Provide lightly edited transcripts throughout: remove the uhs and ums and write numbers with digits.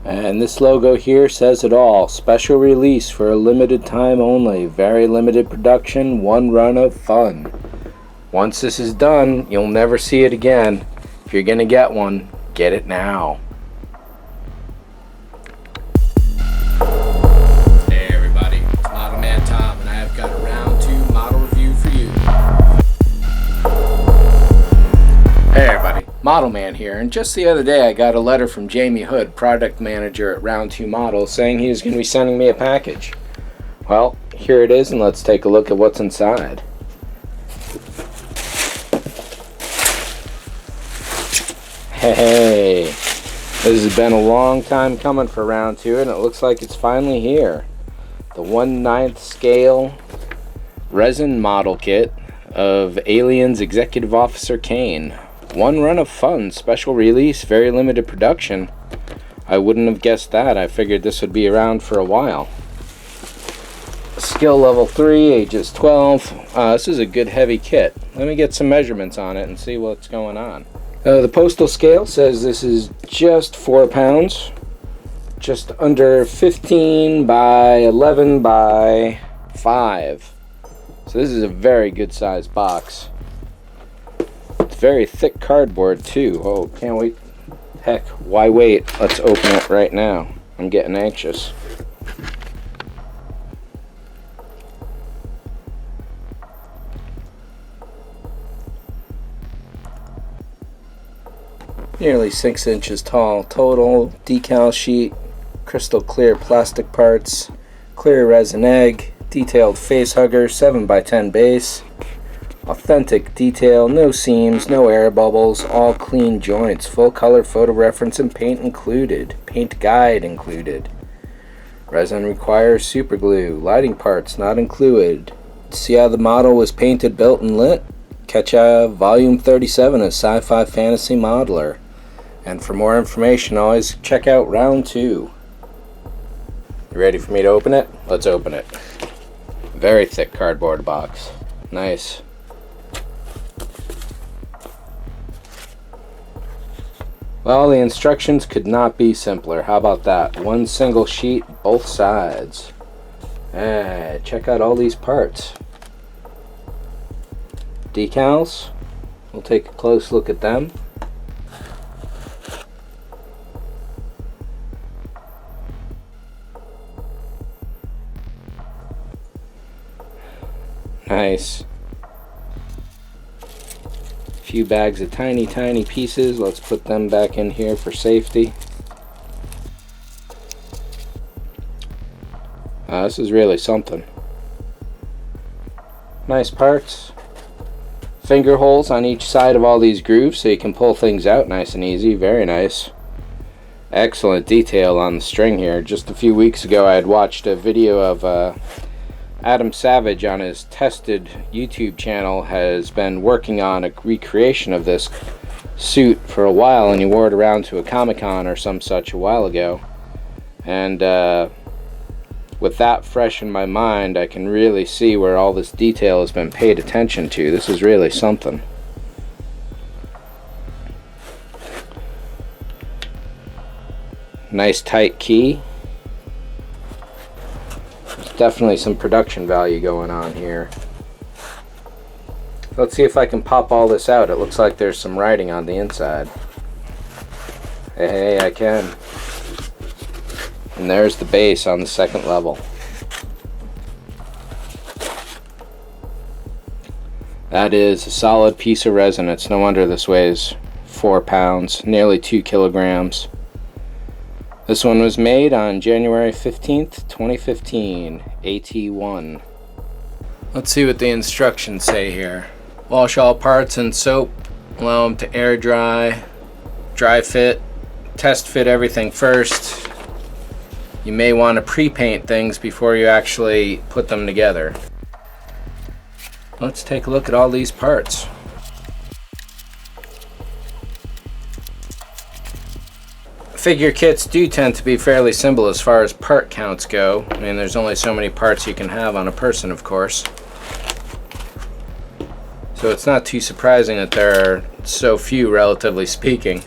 And this logo here says it all. Special release for a limited time only. Very limited production, one run of fun. Once this is done, you'll never see it again. If you're gonna get one, get it now. Hey everybody, it's ModelManTom, and I have got a round 2 model review for you. Hey everybody, ModelMan here, and just the other day I got a letter from Jamie Hood, product manager at Round 2 Models, saying he was going to be sending me a package. Well, here it is, and let's take a look at what's inside. Hey, this has been a long time coming for Round 2, and it looks like it's finally here. The 1/9 scale resin model kit of Aliens Executive Officer Kane. One run of fun, special release, very limited production. I wouldn't have guessed that. I figured this would be around for a while. Skill level 3, ages 12. This is a good heavy kit. Let me get some measurements on it and see what's going on. The postal scale says this is just 4 pounds. Just under 15 by 11 by 5. So this is a very good sized box. It's very thick cardboard too. Oh, can't wait. Heck, why wait? Let's open it right now. I'm getting anxious. Nearly 6 inches tall total, decal sheet, crystal clear plastic parts, clear resin egg, detailed face hugger, 7 by 10 base, authentic detail, no seams, no air bubbles, all clean joints, full color photo reference and paint included, paint guide included. Resin requires super glue, lighting parts not included. See how the model was painted, built, and lit? Catch volume 37 of Sci-Fi Fantasy Modeler. And for more information, always check out Round 2. You ready for me to open it? Let's open it. Very thick cardboard box. Nice. Well, the instructions could not be simpler. How about that? One single sheet, both sides. Check out all these parts. Decals. We'll take a close look at them. Nice. A few bags of tiny pieces. Let's put them back in here for safety. This is really something. Nice parts. Finger holes on each side of all these grooves so you can pull things out nice and easy. Very nice. Excellent detail on the string here. Just a few weeks ago I had watched a video of Adam Savage on his Tested YouTube channel has been working on a recreation of this suit for a while, and he wore it around to a Comic-Con or some such a while ago. And with that fresh in my mind, I can really see where all this detail has been paid attention to. This is really something. Nice tight key. Definitely some production value going on here. Let's see if I can pop all this out. It looks like there's some writing on the inside. Hey, I can. And there's the base on the second level. That is a solid piece of resin. It's no wonder this weighs 4 pounds, nearly 2 kilograms. This one was made on January 15th, 2015, AT1. Let's see what the instructions say here. Wash all parts in soap, allow them to air dry, dry fit, test fit everything first. You may want to pre-paint things before you actually put them together. Let's take a look at all these parts. Figure kits do tend to be fairly simple as far as part counts go. I mean, there's only so many parts you can have on a person, of course. So it's not too surprising that there are so few, relatively speaking.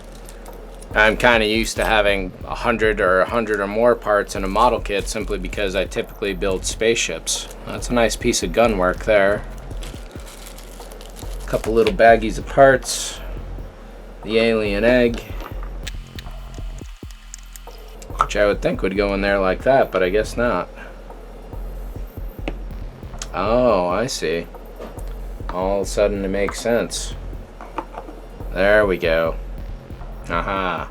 I'm kind of used to having 100 or more parts in a model kit simply because I typically build spaceships. That's a nice piece of gun work there. A couple little baggies of parts. The alien egg, which I would think would go in there like that, but I guess not. Oh, I see. All of a sudden it makes sense. There we go. Aha.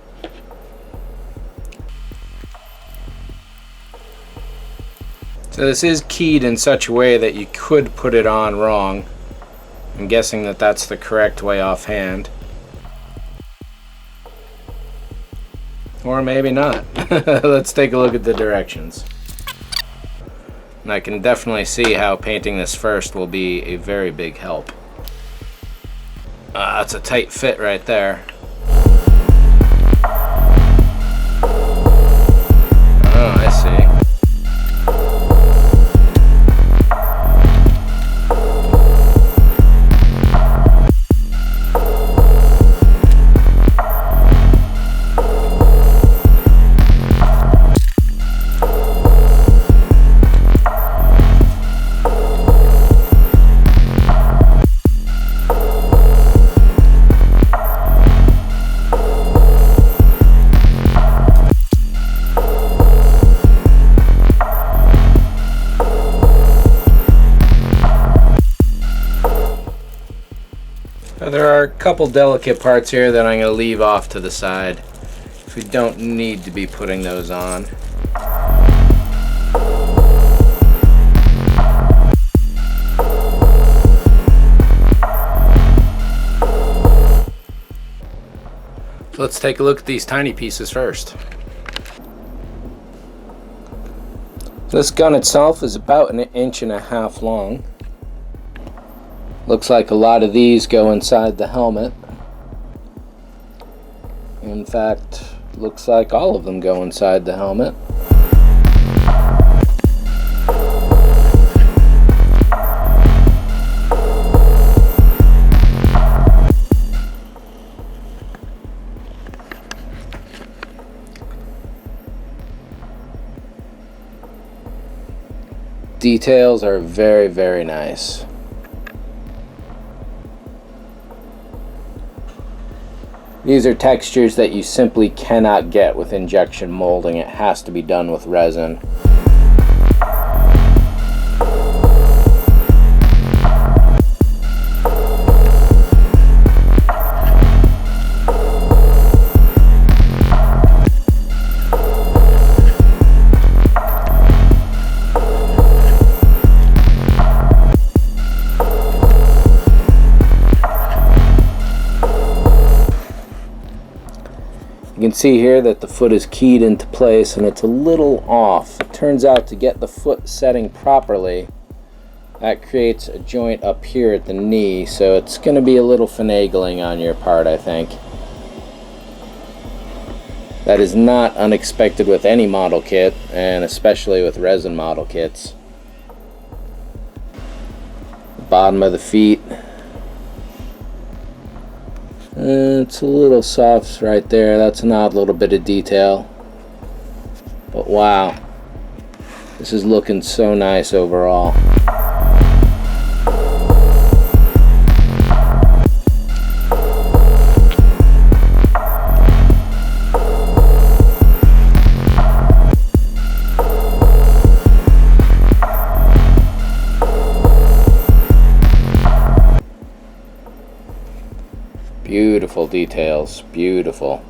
So this is keyed in such a way that you could put it on wrong. I'm guessing that that's the correct way offhand. Or maybe not. Let's take a look at the directions. And I can definitely see how painting this first will be a very big help. That's a tight fit right there. Oh, I see. There are a couple delicate parts here that I'm going to leave off to the side, if we don't need to be putting those on. So let's take a look at these tiny pieces first. This gun itself is about 1.5 inches long. Looks like a lot of these go inside the helmet. In fact, looks like all of them go inside the helmet. Details are very, very nice. These are textures that you simply cannot get with injection molding. It has to be done with resin. You can see here that the foot is keyed into place and it's a little off. It turns out to get the foot setting properly, that creates a joint up here at the knee, so it's going to be a little finagling on your part, I think. That is not unexpected with any model kit, and especially with resin model kits. The bottom of the feet. It's a little soft right there. That's an odd little bit of detail. But wow, this is looking so nice overall. Beautiful details, beautiful.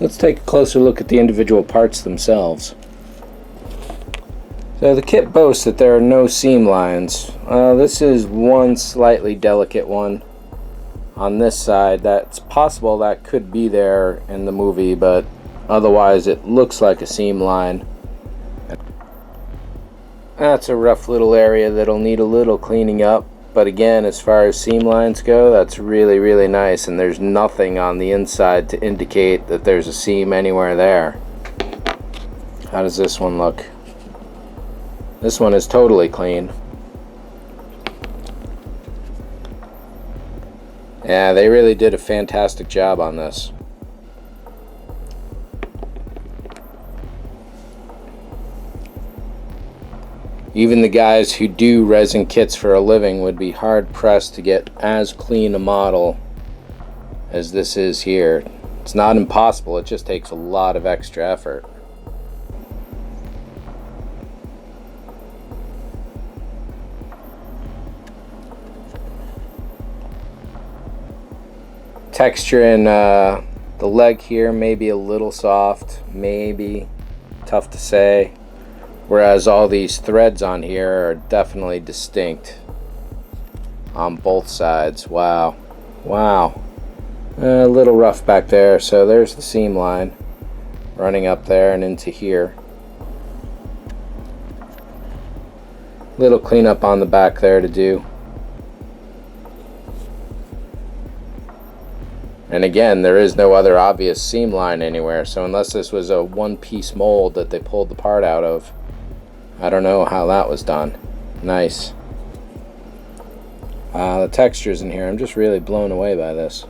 Let's take a closer look at the individual parts themselves. So the kit boasts that there are no seam lines. This is one slightly delicate one on this side. That's possible that could be there in the movie, but otherwise it looks like a seam line. That's a rough little area that'll need a little cleaning up, but again, as far as seam lines go, that's really, really nice, and there's nothing on the inside to indicate that there's a seam anywhere there. How does this one look? This one is totally clean. Yeah, they really did a fantastic job on this. Even the guys who do resin kits for a living would be hard pressed to get as clean a model as this is here. It's not impossible, it just takes a lot of extra effort. Texture in the leg here may be a little soft, maybe, tough to say. Whereas all these threads on here are definitely distinct on both sides. Wow. Wow. A little rough back there, so there's the seam line running up there and into here. Little cleanup on the back there to do. And again, there is no other obvious seam line anywhere, so unless this was a one-piece mold that they pulled the part out of, I don't know how that was done. Nice. The textures in here, I'm just really blown away by this.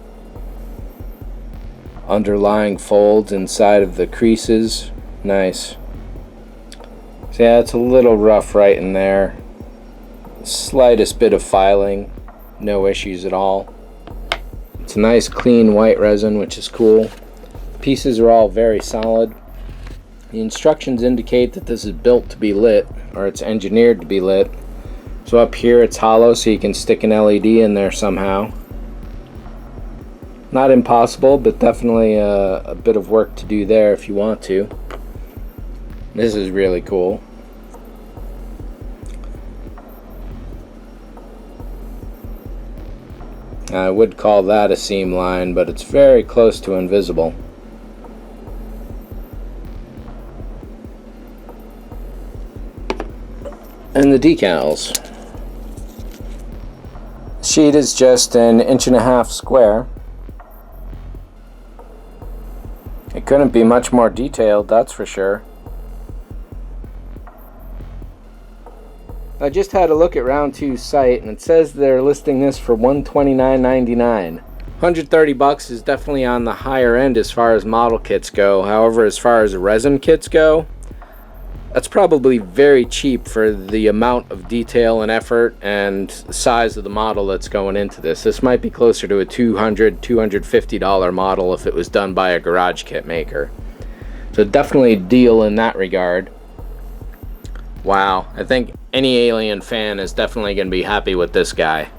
Underlying folds inside of the creases, nice. So yeah, it's a little rough right in there. Slightest bit of filing, no issues at all. It's a nice clean white resin, which is cool. Pieces are all very solid. The instructions indicate that this is built to be lit, or it's engineered to be lit. So up here it's hollow, so you can stick an LED in there somehow. Not impossible, but definitely a bit of work to do there if you want to. This is really cool. I would call that a seam line, but it's very close to invisible. And the decals. Sheet is just an 1.5 inch square. It couldn't be much more detailed, that's for sure. I just had a look at Round 2's site, and it says they're listing this for $129.99. $130 is definitely on the higher end as far as model kits go. However, as far as resin kits go, that's probably very cheap for the amount of detail and effort and size of the model that's going into this. This might be closer to a $200, $250 model if it was done by a garage kit maker. So definitely a deal in that regard. Wow, I think any Alien fan is definitely going to be happy with this guy.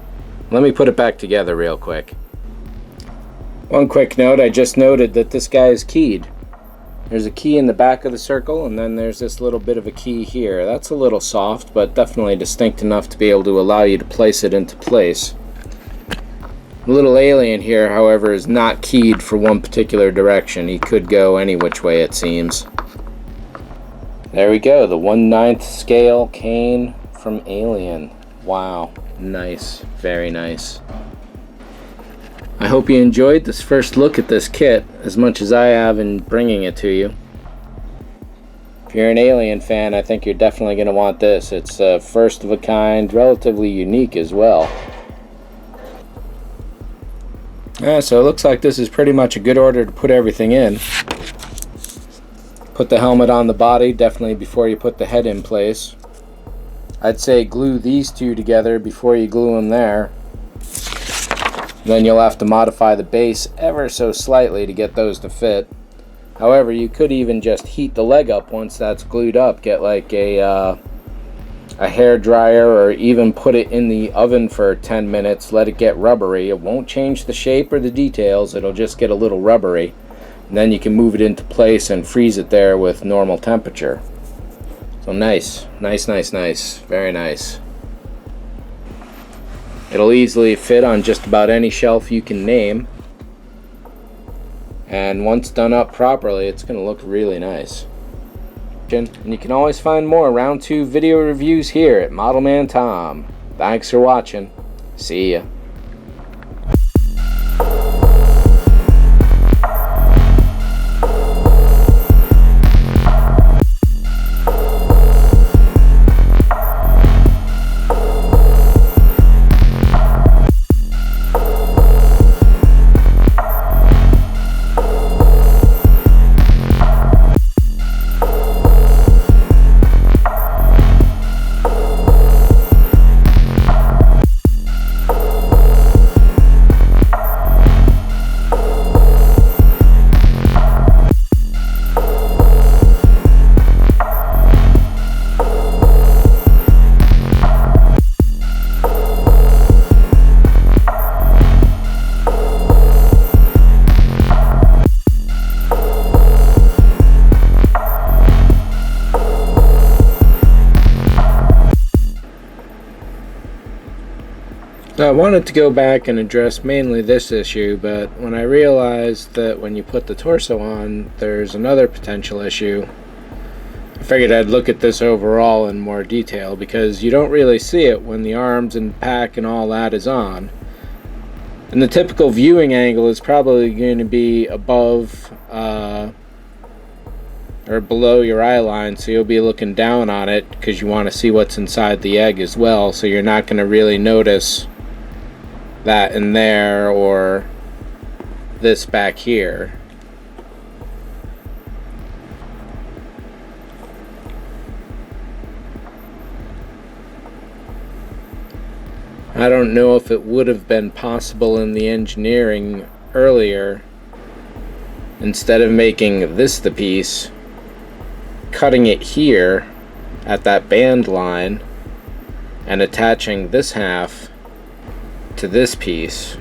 Let me put it back together real quick. One quick note, I just noted that this guy is keyed. There's a key in the back of the circle, and then there's this little bit of a key here. That's a little soft, but definitely distinct enough to be able to allow you to place it into place. The little alien here, however, is not keyed for one particular direction. He could go any which way, it seems. There we go, the 1/9 scale Kane from Alien. Wow, nice, very nice. I hope you enjoyed this first look at this kit as much as I have in bringing it to you. If you're an Alien fan, I think you're definitely going to want this. It's first of a kind, relatively unique as well. Yeah, so it looks like this is pretty much a good order to put everything in. Put the helmet on the body definitely before you put the head in place. I'd say glue these two together before you glue them there. Then you'll have to modify the base ever so slightly to get those to fit. However, you could even just heat the leg up once that's glued up. Get like a hair dryer, or even put it in the oven for 10 minutes. Let it get rubbery. It won't change the shape or the details. It'll just get a little rubbery. And then you can move it into place and freeze it there with normal temperature. So nice, nice, nice, nice. Very nice. It'll easily fit on just about any shelf you can name. And once done up properly, it's going to look really nice. And you can always find more Round 2 video reviews here at ModelManTom. Thanks for watching. See ya. Now, I wanted to go back and address mainly this issue, but when I realized that when you put the torso on, there's another potential issue, I figured I'd look at this overall in more detail, because you don't really see it when the arms and pack and all that is on. And the typical viewing angle is probably going to be above or below your eye line, so you'll be looking down on it because you want to see what's inside the egg as well, so you're not going to really notice that in there or this back here. I don't know if it would have been possible in the engineering earlier, instead of making this the piece, cutting it here at that band line and attaching this half to this piece,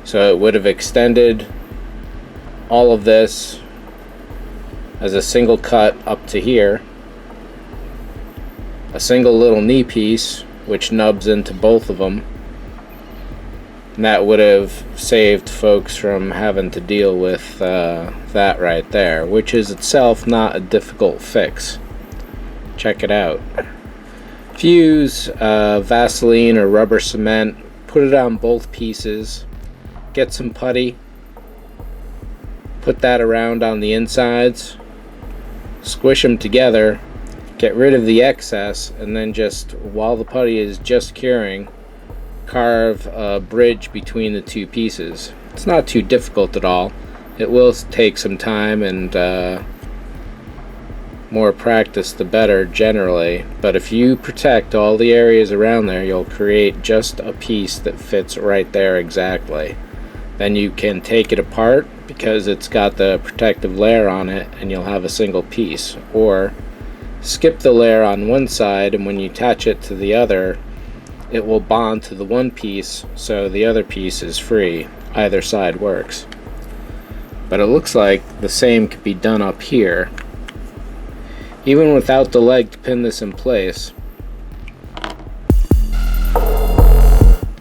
so it would have extended all of this as a single cut up to here, a single little knee piece which nubs into both of them, and that would have saved folks from having to deal with that right there, which is itself not a difficult fix. Check it out. If you use Vaseline or rubber cement, put it on both pieces, get some putty, put that around on the insides, squish them together, get rid of the excess, and then just, while the putty is just curing, carve a bridge between the two pieces. It's not too difficult at all. It will take some time, and more practice the better generally, but if you protect all the areas around there, you'll create just a piece that fits right there exactly. Then you can take it apart because it's got the protective layer on it, and you'll have a single piece. Or skip the layer on one side, and when you attach it to the other, it will bond to the one piece, so the other piece is free. Either side works. But it looks like the same could be done up here. Even without the leg to pin this in place,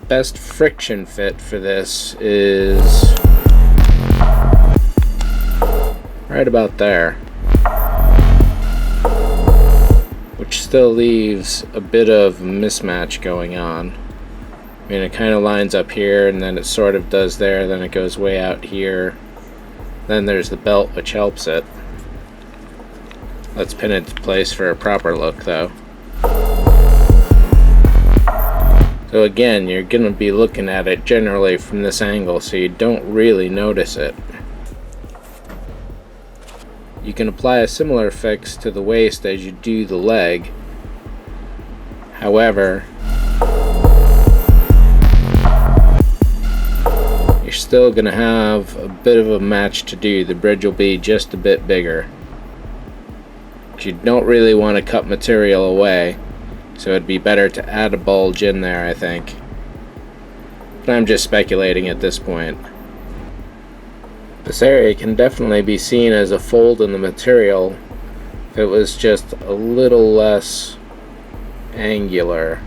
best friction fit for this is right about there, which still leaves a bit of mismatch going on. I mean, it kind of lines up here, and then it sort of does there, then it goes way out here. Then there's the belt, which helps it. Let's pin it into place for a proper look, though. So again, you're going to be looking at it generally from this angle, so you don't really notice it. You can apply a similar fix to the waist as you do the leg. However, you're still going to have a bit of a match to do. The bridge will be just a bit bigger. You don't really want to cut material away, so it'd be better to add a bulge in there, I think. But I'm just speculating at this point. This area can definitely be seen as a fold in the material if it was just a little less angular,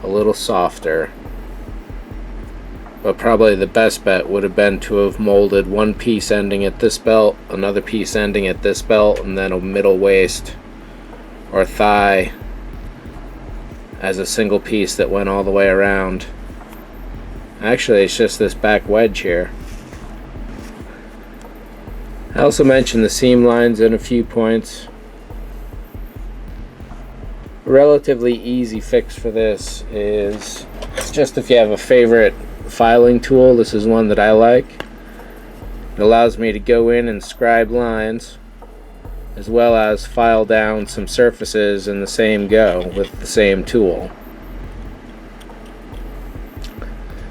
a little softer. But probably the best bet would have been to have molded one piece ending at this belt, another piece ending at this belt, and then a middle waist or thigh as a single piece that went all the way around. Actually, it's just this back wedge here. I also mentioned the seam lines in a few points. A relatively easy fix for this is just, if you have a favorite filing tool, this is one that I like. It allows me to go in and scribe lines, as well as file down some surfaces in the same go with the same tool.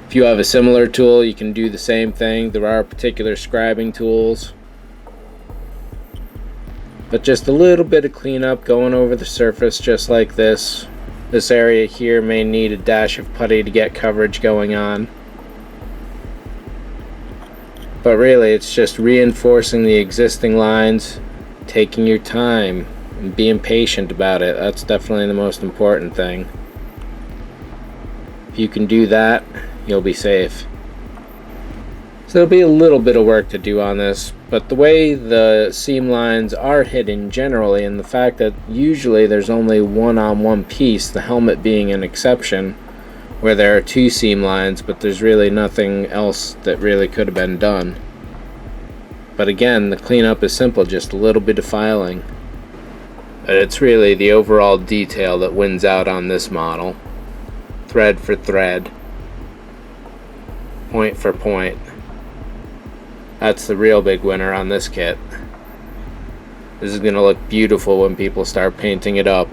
If you have a similar tool, you can do the same thing. There are particular scribing tools, but just a little bit of cleanup going over the surface, just like this. This area here may need a dash of putty to get coverage going on. But really, it's just reinforcing the existing lines, taking your time, and being patient about it. That's definitely the most important thing. If If you can do that, you'll be safe. So there'll be a little bit of work to do on this, but the way the seam lines are hidden generally, and the fact that usually there's only one piece, the helmet being an exception, where there are 2 seam lines, but there's really nothing else that really could have been done. But again, the cleanup is simple, just a little bit of filing. But it's really the overall detail that wins out on this model. Thread for thread, point for point. That's the real big winner on this kit. This is going to look beautiful when people start painting it up.